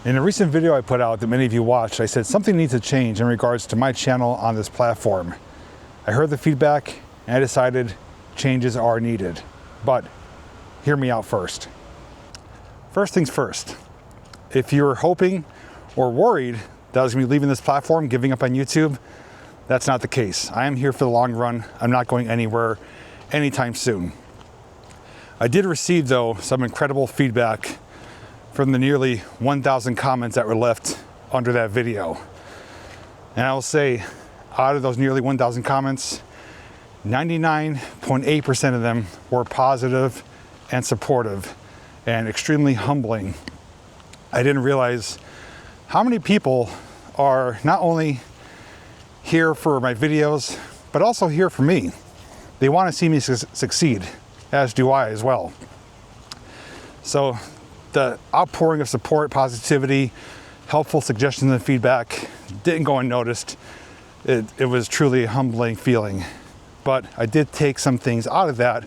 In a recent video I put out that many of you watched, I said something needs to change in regards to my channel on this platform. I heard the feedback and I decided changes are needed. But hear me out first. First things first, if you're hoping or worried that I was going to be leaving this platform, giving up on YouTube, that's not the case. I am here for the long run. I'm not going anywhere anytime soon. I did receive, though, some incredible feedback from the nearly 1,000 comments that were left under that video. And I will say, out of those nearly 1,000 comments, 99.8% of them were positive and supportive and extremely humbling. I didn't realize how many people are not only here for my videos, but also here for me. They want to see me succeed, as do I as well. So the outpouring of support, positivity, helpful suggestions and feedback didn't go unnoticed. It was truly a humbling feeling. But I did take some things out of that,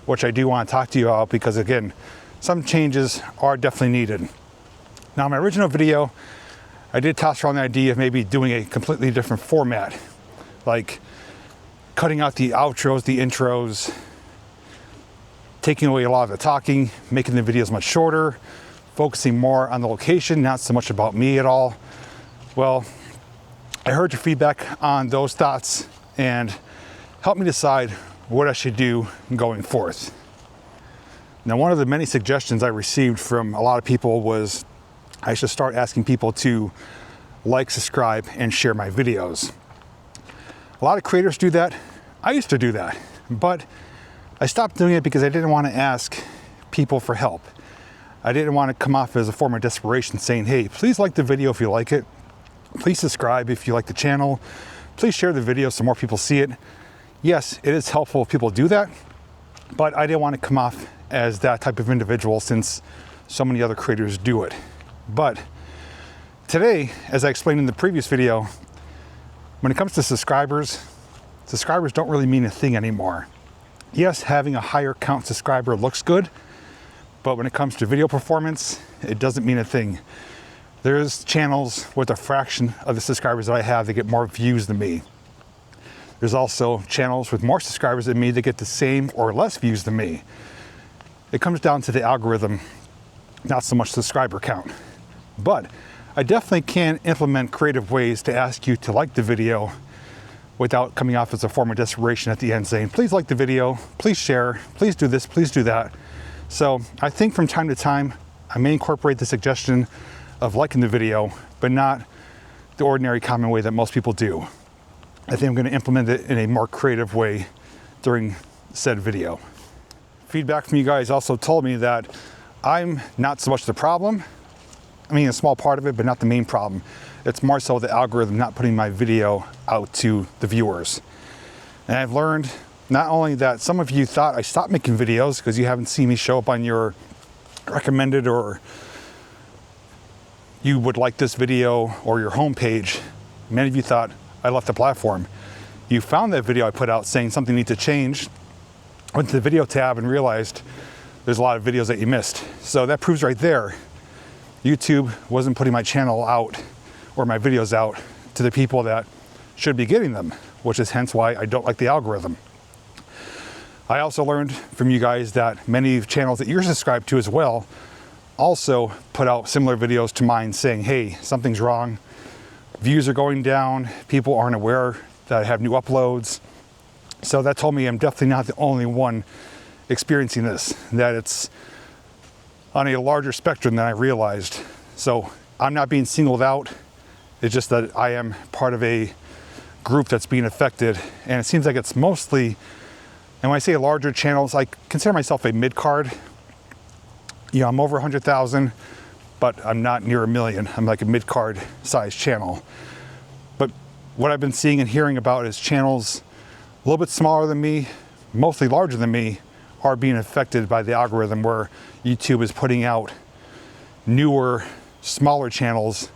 which I do want to talk to you about because, again, some changes are definitely needed. Now, in my original video, I did toss around the idea of maybe doing a completely different format, like cutting out the outros, the intros, taking away a lot of the talking, making the videos much shorter, focusing more on the location, not so much about me at all. Well, I heard your feedback on those thoughts and helped me decide what I should do going forth. Now, one of the many suggestions I received from a lot of people was I should start asking people to like, subscribe, and share my videos. A lot of creators do that. I used to do that, but I stopped doing it because I didn't want to ask people for help. I didn't want to come off as a form of desperation saying, hey, please like the video if you like it. Please subscribe if you like the channel. Please share the video so more people see it. Yes, it is helpful if people do that, but I didn't want to come off as that type of individual since so many other creators do it. But today, as I explained in the previous video, when it comes to subscribers don't really mean a thing anymore. Yes, having a higher count subscriber looks good, but when it comes to video performance, it doesn't mean a thing. There's channels with a fraction of the subscribers that I have that get more views than me. There's also channels with more subscribers than me that get the same or less views than me. It comes down to the algorithm, not so much subscriber count. But I definitely can implement creative ways to ask you to like the video without coming off as a form of desperation at the end saying, please like the video, please share, please do this, please do that. So I think from time to time, I may incorporate the suggestion of liking the video, but not the ordinary common way that most people do. I think I'm going to implement it in a more creative way during said video. Feedback from you guys also told me that I'm not so much the problem. I mean, a small part of it, but not the main problem. It's more so the algorithm not putting my video out to the viewers. And I've learned not only that some of you thought I stopped making videos because you haven't seen me show up on your recommended or you would like this video or your homepage. Many of you thought I left the platform. You found that video I put out saying something needs to change, went to the video tab and realized there's a lot of videos that you missed. So that proves right there, YouTube wasn't putting my channel out or my videos out to the people that should be getting them, which is hence why I don't like the algorithm. I also learned from you guys that many channels that you're subscribed to as well also put out similar videos to mine saying, hey, something's wrong. Views are going down. People aren't aware that I have new uploads. So that told me I'm definitely not the only one experiencing this, that it's on a larger spectrum than I realized. So I'm not being singled out. It's just that I am part of a group that's being affected. And it seems like it's mostly, and when I say larger channels, I consider myself a mid-card. You know, I'm over 100,000, but I'm not near 1 million. I'm like a mid-card size channel. But what I've been seeing and hearing about is channels a little bit smaller than me, mostly larger than me, are being affected by the algorithm where YouTube is putting out newer, smaller channels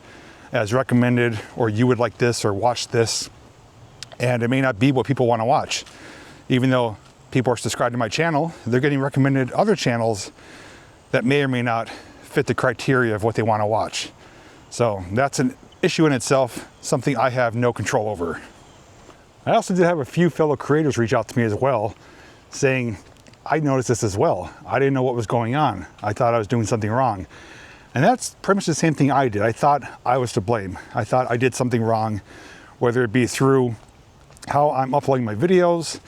as recommended, or you would like this or watch this. And it may not be what people want to watch. Even though people are subscribed to my channel, they're getting recommended other channels that may or may not fit the criteria of what they want to watch. So that's an issue in itself, something I have no control over. I also did have a few fellow creators reach out to me as well, saying, I noticed this as well. I didn't know what was going on. I thought I was doing something wrong. And that's pretty much the same thing I did. I thought I was to blame. I thought I did something wrong, whether it be through how I'm uploading my videos,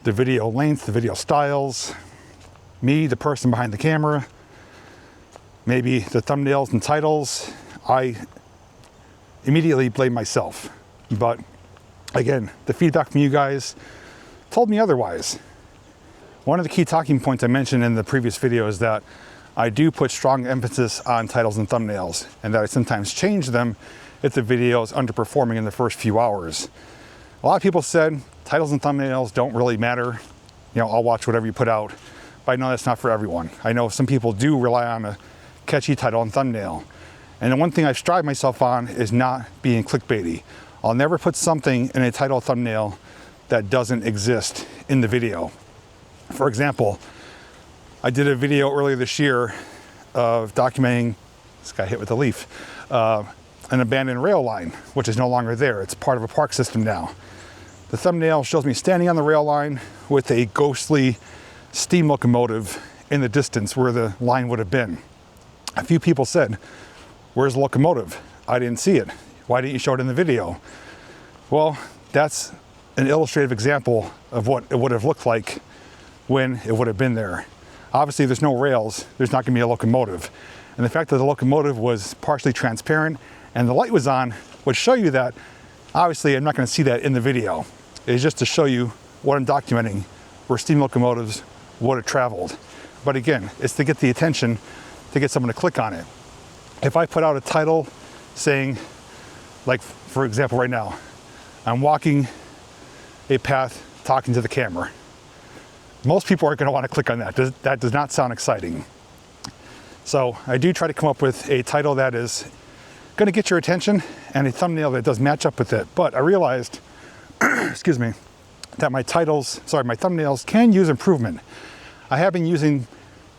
the video length, the video styles, me, the person behind the camera, maybe the thumbnails and titles. I immediately blame myself. But again, the feedback from you guys told me otherwise. One of the key talking points I mentioned in the previous video is that I do put strong emphasis on titles and thumbnails, and that I sometimes change them if the video is underperforming in the first few hours. A lot of people said titles and thumbnails don't really matter. You know, I'll watch whatever you put out, but I know that's not for everyone. I know some people do rely on a catchy title and thumbnail. And the one thing I strive myself on is not being clickbaity. I'll never put something in a title or thumbnail that doesn't exist in the video. For example, I did a video earlier this year of documenting, this got hit with a leaf, an abandoned rail line, which is no longer there. It's part of a park system now. The thumbnail shows me standing on the rail line with a ghostly steam locomotive in the distance where the line would have been. A few people said, "Where's the locomotive? I didn't see it. Why didn't you show it in the video?" Well, that's an illustrative example of what it would have looked like when it would have been there. Obviously, there's no rails, there's not going to be a locomotive. And the fact that the locomotive was partially transparent and the light was on would show you that. Obviously, I'm not going to see that in the video. It's just to show you what I'm documenting, where steam locomotives would have traveled. But again, it's to get the attention, to get someone to click on it. If I put out a title saying, like for example right now, I'm walking a path talking to the camera, most people aren't going to want to click on that. That does not sound exciting. So I do try to come up with a title that is going to get your attention and a thumbnail that does match up with it. But I realized, excuse me, that my thumbnails can use improvement. I have been using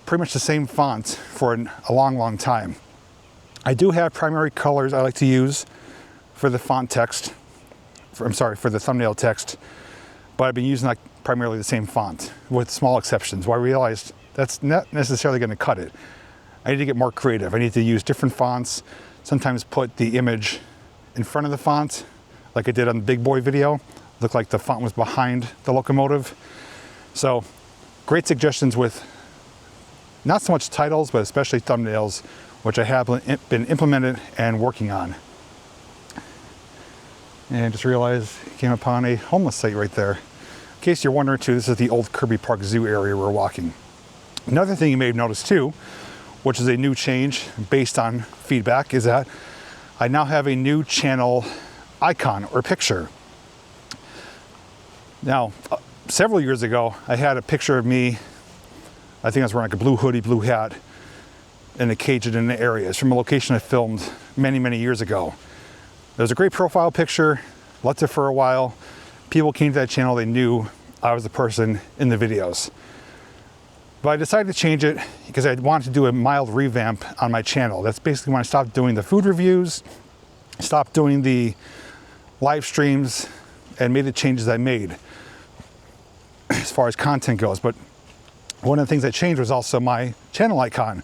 pretty much the same font for a long time. I do have primary colors I like to use for the font text, for the thumbnail text, but I've been using like primarily the same font with small exceptions. Well, I realized that's not necessarily going to cut it. I need to get more creative. I need to use different fonts, sometimes put the image in front of the font, like I did on the Big Boy video. Looked like the font was behind the locomotive. So great suggestions with not so much titles, but especially thumbnails, which I have been implemented and working on. And I just realized I came upon a homeless site right there. In case you're wondering too, this is the old Kirby Park Zoo area we're walking. Another thing you may have noticed too, which is a new change based on feedback, is that I now have a new channel icon or picture. Now, several years ago, I had a picture of me, I think I was wearing like a blue hoodie, blue hat, in a cage in an area. It's from a location I filmed many years ago. It was a great profile picture, left it for a while. People came to that channel, they knew I was the person in the videos. But I decided to change it because I wanted to do a mild revamp on my channel. That's basically when I stopped doing the food reviews, stopped doing the live streams, and made the changes I made as far as content goes. But one of the things I changed was also my channel icon.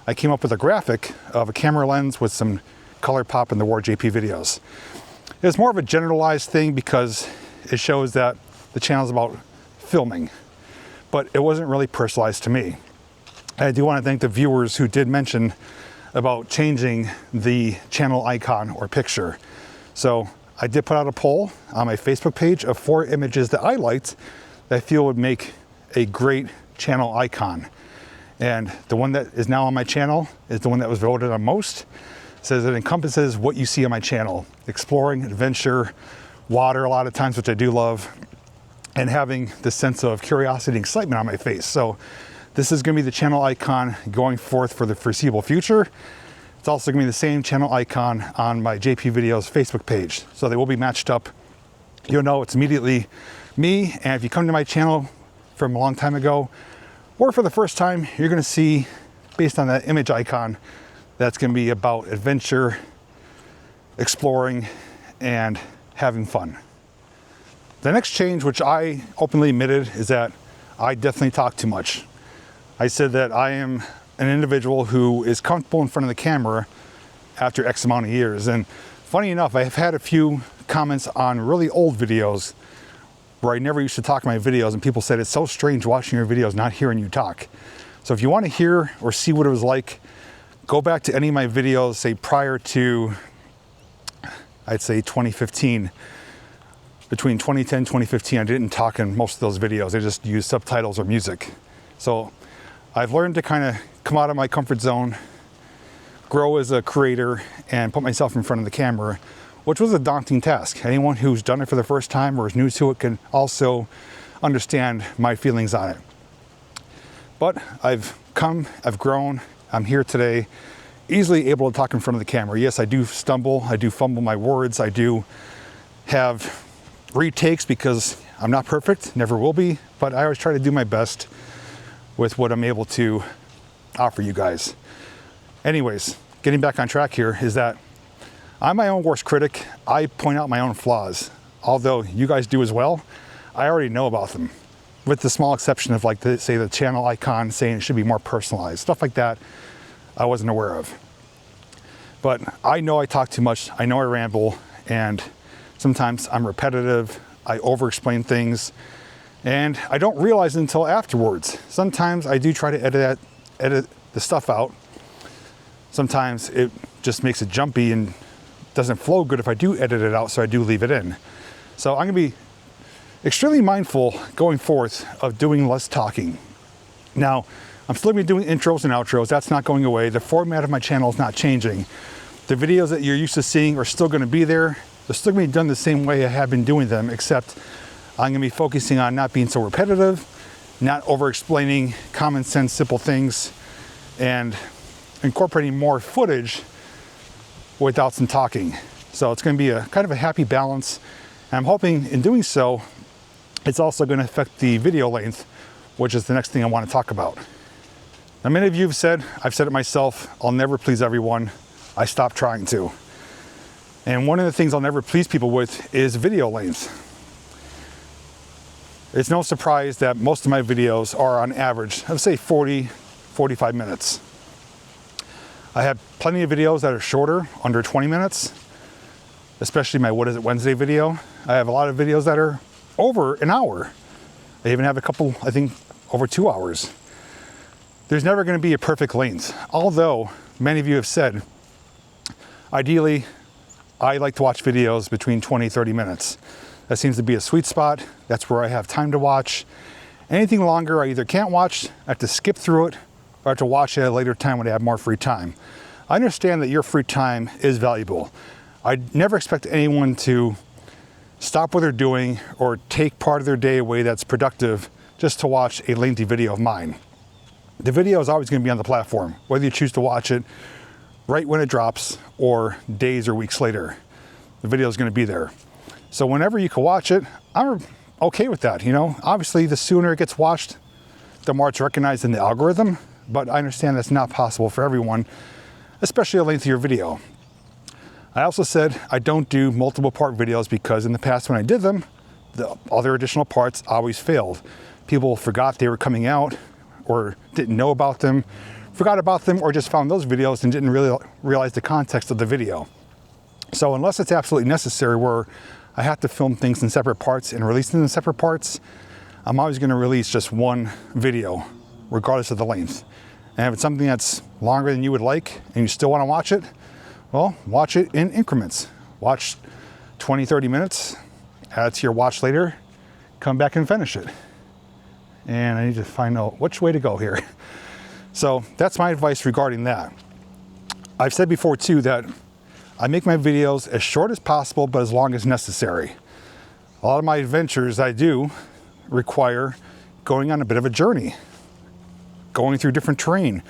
I came up with a graphic of a camera lens with some color pop in the word JPVideos. It's more of a generalized thing because it shows that the channel is about filming, but it wasn't really personalized to me. I do want to thank the viewers who did mention about changing the channel icon or picture. So I did put out a poll on my Facebook page of 4 images that I liked that I feel would make a great channel icon. And the one that is now on my channel is the one that was voted on most. It says it encompasses what you see on my channel: exploring, adventure, water a lot of times, which I do love, and having this sense of curiosity and excitement on my face. So this is going to be the channel icon going forth for the foreseeable future. It's also going to be the same channel icon on my JPVideos Facebook page. So they will be matched up. You'll know it's immediately me. And if you come to my channel from a long time ago, or for the first time, you're going to see, based on that image icon, that's going to be about adventure, exploring, and having fun. The next change, which I openly admitted, is that I definitely talk too much. I said that I am an individual who is comfortable in front of the camera after X amount of years. And funny enough, I have had a few comments on really old videos where I never used to talk in my videos, and people said it's so strange watching your videos, not hearing you talk. So if you want to hear or see what it was like, go back to any of my videos, say prior to, I'd say 2015. Between 2010 and 2015, I didn't talk in most of those videos. I just used subtitles or music. So I've learned to kind of come out of my comfort zone, grow as a creator, and put myself in front of the camera, which was a daunting task. Anyone who's done it for the first time or is new to it can also understand my feelings on it. But I've come, I've grown, I'm here today, easily able to talk in front of the camera. Yes, I do stumble, I do fumble my words, I do have retakes because I'm not perfect, never will be, but I always try to do my best with what I'm able to offer you guys. Anyways, getting back on track here is that I'm my own worst critic. I point out my own flaws. Although you guys do as well, I already know about them. With the small exception of like say the channel icon saying it should be more personalized. Stuff like that I wasn't aware of. But I know I talk too much, I know I ramble, and sometimes I'm repetitive, I over-explain things, and I don't realize it until afterwards. Sometimes I do try to edit the stuff out. Sometimes it just makes it jumpy and doesn't flow good if I do edit it out, so I do leave it in. So I'm gonna be extremely mindful going forth of doing less talking. Now, I'm still gonna be doing intros and outros, that's not going away. The format of my channel is not changing. The videos that you're used to seeing are still gonna be there. They're still gonna be done the same way I have been doing them, except I'm gonna be focusing on not being so repetitive, not over-explaining common sense, simple things, and incorporating more footage without some talking. So it's gonna be a kind of a happy balance. And I'm hoping in doing so, it's also gonna affect the video length, which is the next thing I wanna talk about. Now, many of you have said, I've said it myself, I'll never please everyone. I stopped trying to. And one of the things I'll never please people with is video length. It's no surprise that most of my videos are on average, I'd say 40, 45 minutes. I have plenty of videos that are shorter, under 20 minutes, especially my What Is It Wednesday video. I have a lot of videos that are over an hour. I even have a couple, I think, over 2 hours. There's never gonna be a perfect length, although many of you have said, ideally, I like to watch videos between 20, 30 minutes. That seems to be a sweet spot. That's where I have time to watch. Anything longer, I either can't watch, I have to skip through it, or I have to watch it at a later time when I have more free time. I understand that your free time is valuable. I never expect anyone to stop what they're doing or take part of their day away that's productive just to watch a lengthy video of mine. The video is always going to be on the platform, whether you choose to watch it right when it drops or days or weeks later. The video is going to be there. So whenever you can watch it, I'm okay with that. You know, obviously the sooner it gets watched, the more it's recognized in the algorithm, but I understand that's not possible for everyone, especially a lengthier video. I also said I don't do multiple part videos because in the past when I did them, the other additional parts always failed. People forgot they were coming out or didn't know about them, forgot about them, or just found those videos and didn't really realize the context of the video. So unless it's absolutely necessary where I have to film things in separate parts and release them in separate parts, I'm always going to release just one video, regardless of the length. And if it's something that's longer than you would like and you still want to watch it, well, watch it in increments. Watch 20, 30 minutes, add it to your watch later, come back and finish it. And I need to find out which way to go here. So that's my advice regarding that. I've said before too that I make my videos as short as possible, but as long as necessary. A lot of my adventures I do require going on a bit of a journey, going through different terrain,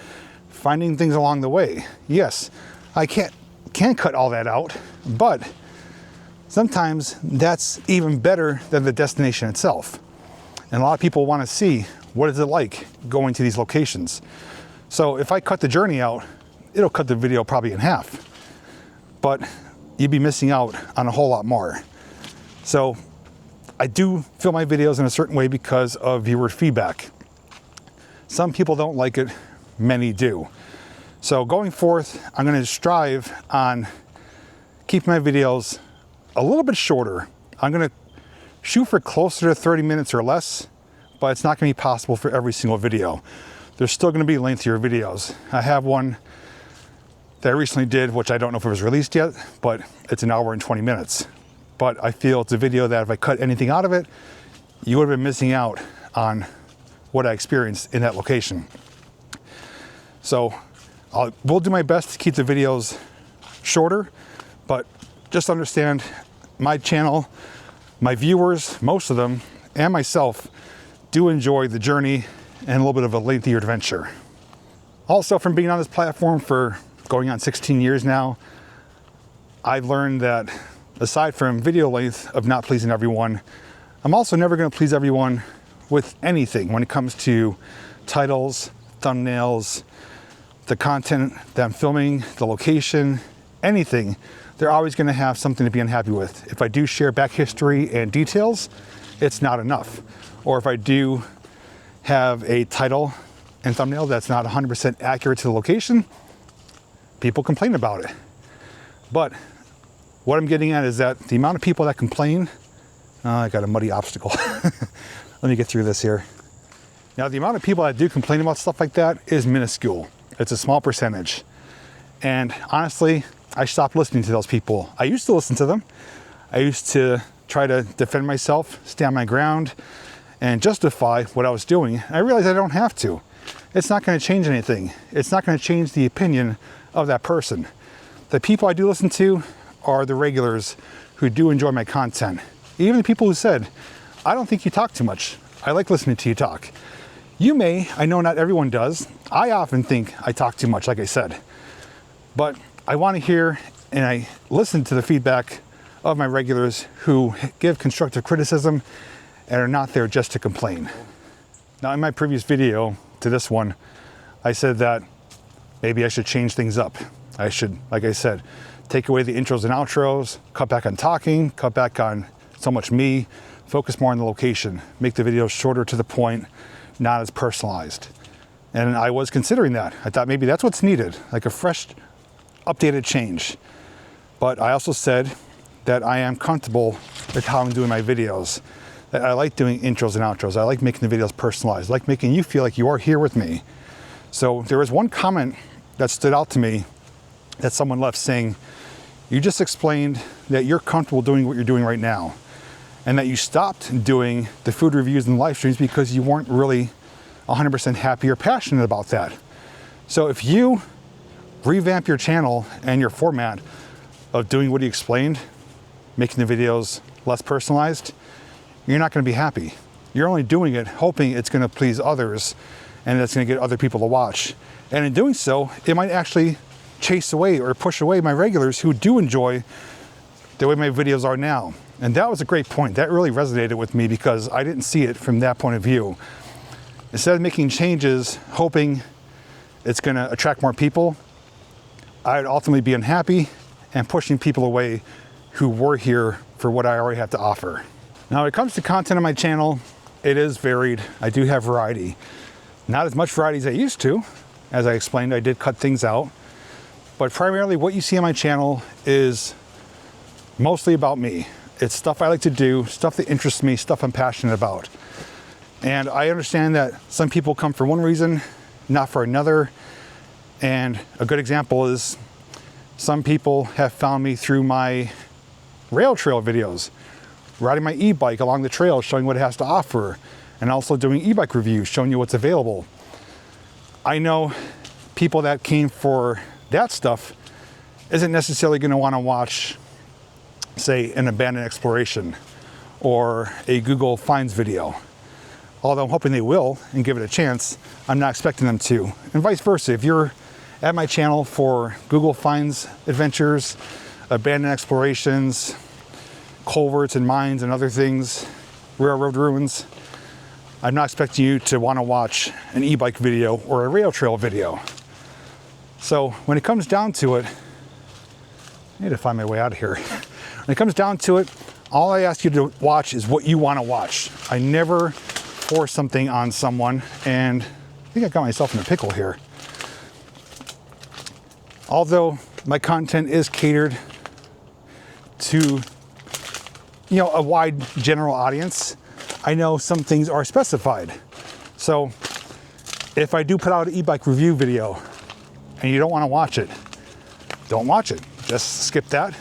finding things along the way. Yes, I can't cut all that out, but sometimes that's even better than the destination itself. And a lot of people want to see what is it like going to these locations. So if I cut the journey out, it'll cut the video probably in half. But you'd be missing out on a whole lot more. So I do film my videos in a certain way because of viewer feedback. Some people don't like it, many do. So going forth, I'm going to strive on keeping my videos a little bit shorter. I'm going to shoot for closer to 30 minutes or less, but it's not going to be possible for every single video. There's still going to be lengthier videos. I have one that I recently did, which I don't know if it was released yet, but it's an hour and 20 minutes. But I feel it's a video that if I cut anything out of it, you would have been missing out on what I experienced in that location. So we'll do my best to keep the videos shorter, but just understand my channel, my viewers, most of them, and myself do enjoy the journey and a little bit of a lengthier adventure. Also, from being on this platform for going on 16 years now, I've learned that aside from video length of not pleasing everyone, I'm also never going to please everyone with anything when it comes to titles, thumbnails, the content that I'm filming, the location, anything. They're always going to have something to be unhappy with. If I do share back history and details, it's not enough. Or if I do have a title and thumbnail that's not 100% accurate to the location, people complain about it. But what I'm getting at is that the amount of people that complain, I got a muddy obstacle. Let me get through this here. Now, the amount of people that do complain about stuff like that is minuscule. It's a small percentage. And honestly, I stopped listening to those people. I used to listen to them. I used to try to defend myself, stand my ground, and justify what I was doing. I realized I don't have to. It's not going to change anything. It's not going to change the opinion of that person. The people I do listen to are the regulars who do enjoy my content. Even the people who said, I don't think you talk too much. I like listening to you talk. You may, I know not everyone does. I often think I talk too much, like I said. But I want to hear and I listen to the feedback of my regulars who give constructive criticism and are not there just to complain. Now, in my previous video to this one, I said that maybe I should change things up. I should, like I said, take away the intros and outros, cut back on talking, cut back on so much me, focus more on the location, make the videos shorter to the point, not as personalized. And I was considering that. I thought maybe that's what's needed, like a fresh, updated change. But I also said that I am comfortable with how I'm doing my videos, that I like doing intros and outros. I like making the videos personalized, I like making you feel like you are here with me. So there was one comment that stood out to me that someone left saying, you just explained that you're comfortable doing what you're doing right now, and that you stopped doing the food reviews and live streams because you weren't really 100% happy or passionate about that. So if you revamp your channel and your format of doing what you explained, making the videos less personalized, you're not going to be happy. You're only doing it hoping it's going to please others and it's going to get other people to watch. And in doing so, it might actually chase away or push away my regulars who do enjoy the way my videos are now. And that was a great point. That really resonated with me because I didn't see it from that point of view. Instead of making changes, hoping it's going to attract more people, I'd ultimately be unhappy and pushing people away who were here for what I already have to offer. Now, when it comes to content on my channel, it is varied. I do have variety. Not as much variety as I used to. As I explained, I did cut things out. But primarily what you see on my channel is mostly about me. It's stuff I like to do, stuff that interests me, stuff I'm passionate about. And I understand that some people come for one reason, not for another. And a good example is some people have found me through my rail trail videos, riding my e-bike along the trail, showing what it has to offer, and also doing e-bike reviews, showing you what's available. I know people that came for that stuff isn't necessarily going to want to watch, say, an abandoned exploration or a Google Finds video. Although I'm hoping they will and give it a chance, I'm not expecting them to. And vice versa. If you're at my channel for Google Finds adventures, abandoned explorations, culverts and mines and other things, railroad ruins, I'm not expecting you to want to watch an e-bike video or a rail trail video. So when it comes down to it, I need to find my way out of here. When it comes down to it, all I ask you to watch is what you want to watch. I never force something on someone, and I think I got myself in a pickle here. Although my content is catered to, you know, a wide general audience, I know some things are specified. So if I do put out an e-bike review video and you don't want to watch it, don't watch it. Just skip that,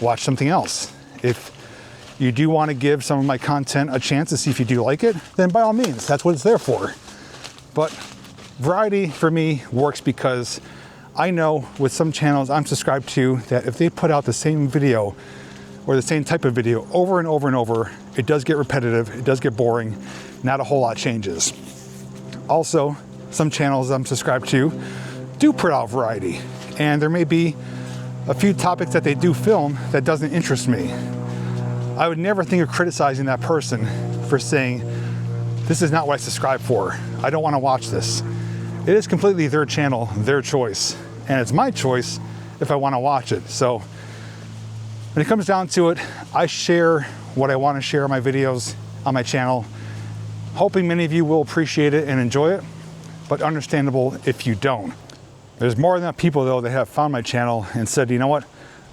watch something else. If you do want to give some of my content a chance to see if you do like it, then by all means, that's what it's there for. But variety for me works because I know with some channels I'm subscribed to that if they put out the same video or the same type of video over and over and over, it does get repetitive, it does get boring, not a whole lot changes. Also, some channels I'm subscribed to do put out variety, and there may be a few topics that they do film that doesn't interest me. I would never think of criticizing that person for saying, this is not what I subscribe for. I don't want to watch this. It is completely their channel, their choice, and it's my choice if I want to watch it. So when it comes down to it, I share what I want to share on my videos on my channel, hoping many of you will appreciate it and enjoy it, but understandable if you don't. There's more than enough people though that have found my channel and said, you know what,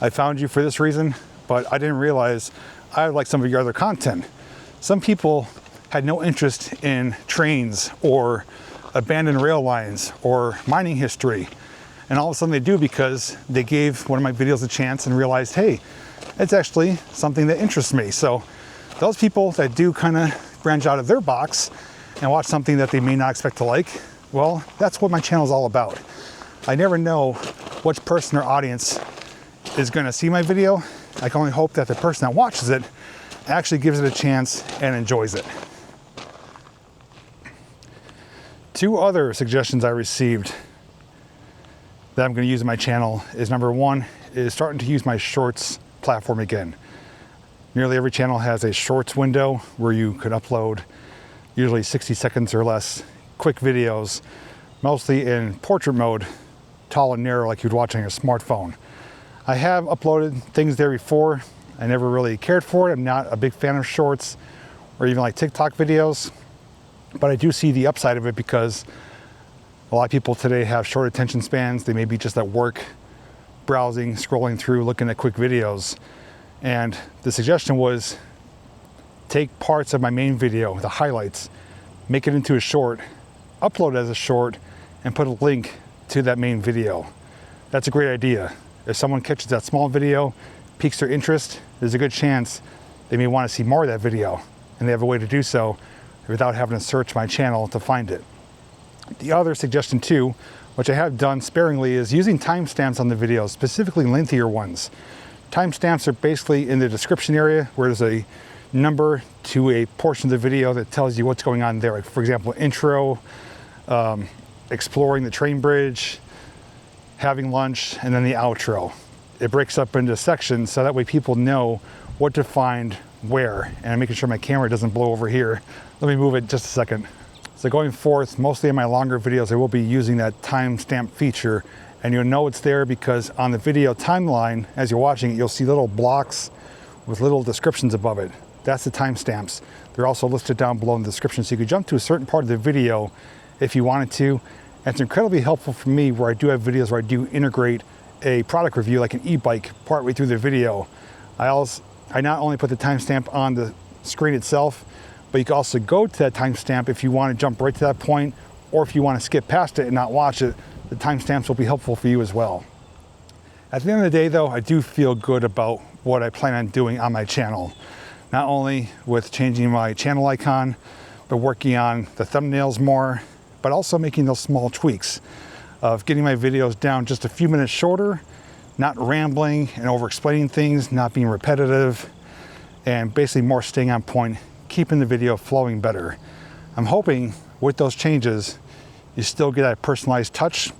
I found you for this reason, but I didn't realize I like some of your other content. Some people had no interest in trains or abandoned rail lines or mining history, and all of a sudden they do because they gave one of my videos a chance and realized, hey, it's actually something that interests me. So those people that do kind of branch out of their box and watch something that they may not expect to like, well, that's what my channel is all about. I never know which person or audience is going to see my video. I can only hope that the person that watches it actually gives it a chance and enjoys it. Two other suggestions I received that I'm going to use in my channel is, number one, is starting to use my shorts platform again. Nearly every channel has a shorts window where you could upload usually 60 seconds or less quick videos, mostly in portrait mode, tall and narrow like you'd watch on your smartphone. I have uploaded things there before. I never really cared for it. I'm not a big fan of shorts or even like TikTok videos, but I do see the upside of it because a lot of people today have short attention spans. They may be just at work, browsing, scrolling through, looking at quick videos. And the suggestion was take parts of my main video, the highlights, make it into a short, upload it as a short, and put a link to that main video. That's a great idea. If someone catches that small video, piques their interest, there's a good chance they may want to see more of that video, and they have a way to do so without having to search my channel to find it. The other suggestion too, which I have done sparingly, is using timestamps on the videos, specifically lengthier ones. Timestamps are basically in the description area where there's a number to a portion of the video that tells you what's going on there. Like, for example, intro, exploring the train bridge, having lunch, and then the outro. It breaks up into sections so that way people know what to find where. And I'm making sure my camera doesn't blow over here. Let me move it just a second. So going forth, mostly in my longer videos, I will be using that timestamp feature, and you'll know it's there because on the video timeline, as you're watching it, you'll see little blocks with little descriptions above it. That's the timestamps. They're also listed down below in the description, so you could jump to a certain part of the video if you wanted to. And it's incredibly helpful for me where I do have videos where I do integrate a product review like an e-bike partway through the video. I not only put the timestamp on the screen itself, but you can also go to that timestamp if you want to jump right to that point, or if you want to skip past it and not watch it, the timestamps will be helpful for you as well. At the end of the day though, I do feel good about what I plan on doing on my channel. Not only with changing my channel icon, but working on the thumbnails more, but also making those small tweaks of getting my videos down just a few minutes shorter, not rambling and over explaining things, not being repetitive, and basically more staying on point, keeping the video flowing better. I'm hoping with those changes, you still get that personalized touch.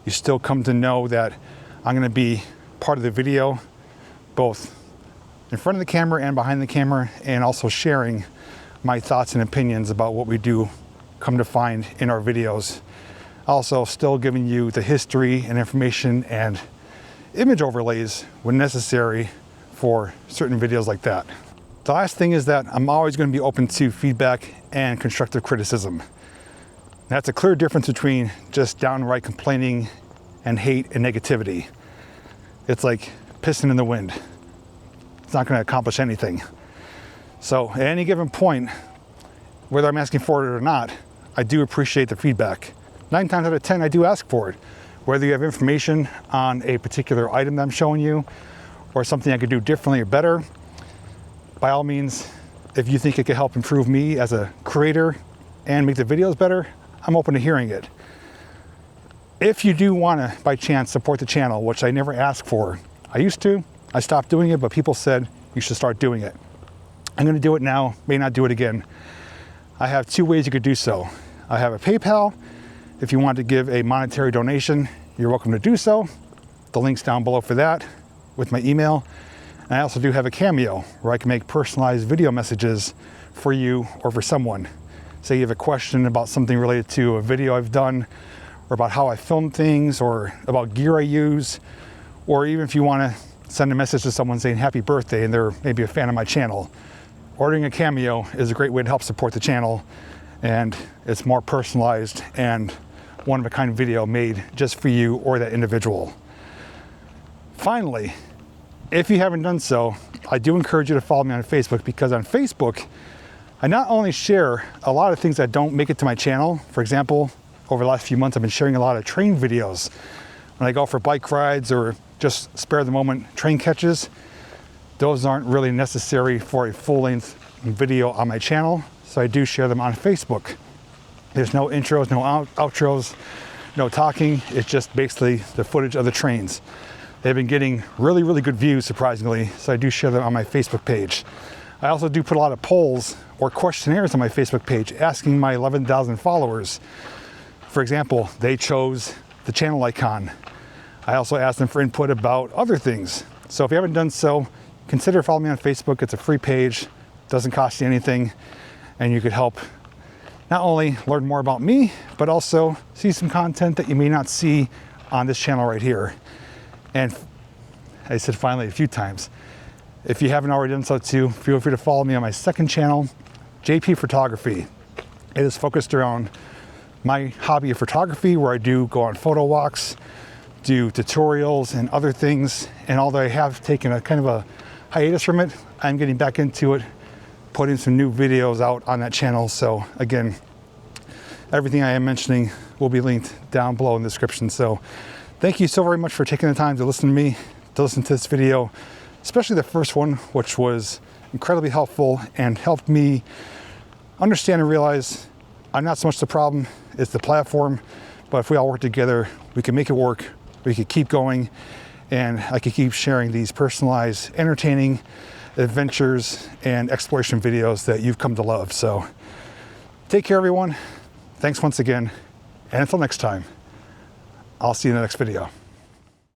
You still come to know that I'm gonna be part of the video, both in front of the camera and behind the camera, and also sharing my thoughts and opinions about what we do come to find in our videos. Also still giving you the history and information and image overlays when necessary for certain videos like that. The last thing is that I'm always going to be open to feedback and constructive criticism. That's a clear difference between just downright complaining and hate and negativity. It's like pissing in the wind. It's not going to accomplish anything. So at any given point, whether I'm asking for it or not, I do appreciate the feedback. 9 times out of 10, I do ask for it. Whether you have information on a particular item that I'm showing you or something I could do differently or better, by all means, if you think it could help improve me as a creator and make the videos better, I'm open to hearing it. If you do want to, by chance, support the channel, which I never ask for, I used to, I stopped doing it, but people said you should start doing it. I'm going to do it now, may not do it again. I have 2 ways you could do so. I have a PayPal. If you want to give a monetary donation, you're welcome to do so. The link's down below for that with my email. And I also do have a Cameo where I can make personalized video messages for you or for someone. Say you have a question about something related to a video I've done, or about how I film things, or about gear I use, or even if you want to send a message to someone saying happy birthday and they're maybe a fan of my channel. Ordering a Cameo is a great way to help support the channel, and it's more personalized and one-of-a-kind video made just for you or that individual. Finally, if you haven't done so, I do encourage you to follow me on Facebook, because on Facebook, I not only share a lot of things that don't make it to my channel. For example, over the last few months, I've been sharing a lot of train videos. When I go for bike rides or just spare the moment train catches, those aren't really necessary for a full-length video on my channel, so I do share them on Facebook. There's no intros, no outros, no talking. It's just basically the footage of the trains. They've been getting really, really good views, surprisingly, so I do share them on my Facebook page. I also do put a lot of polls or questionnaires on my Facebook page asking my 11,000 followers. For example, they chose the channel icon. I also asked them for input about other things. So if you haven't done so, consider following me on Facebook. It's a free page, doesn't cost you anything, and you could help not only learn more about me, but also see some content that you may not see on this channel right here. And I said finally a few times, if you haven't already done so too, feel free to follow me on my second channel, JP Photography. It is focused around my hobby of photography, where I do go on photo walks, do tutorials and other things. And although I have taken a kind of a hiatus from it, I'm getting back into it, putting some new videos out on that channel. So again, everything I am mentioning will be linked down below in the description. So thank you so very much for taking the time to listen to me, to listen to this video, especially the first one, which was incredibly helpful and helped me understand and realize I'm not so much the problem, it's the platform. But if we all work together, we can make it work, we could keep going, and I could keep sharing these personalized, entertaining adventures and exploration videos that you've come to love. So take care, everyone. Thanks once again. And until next time, I'll see you in the next video.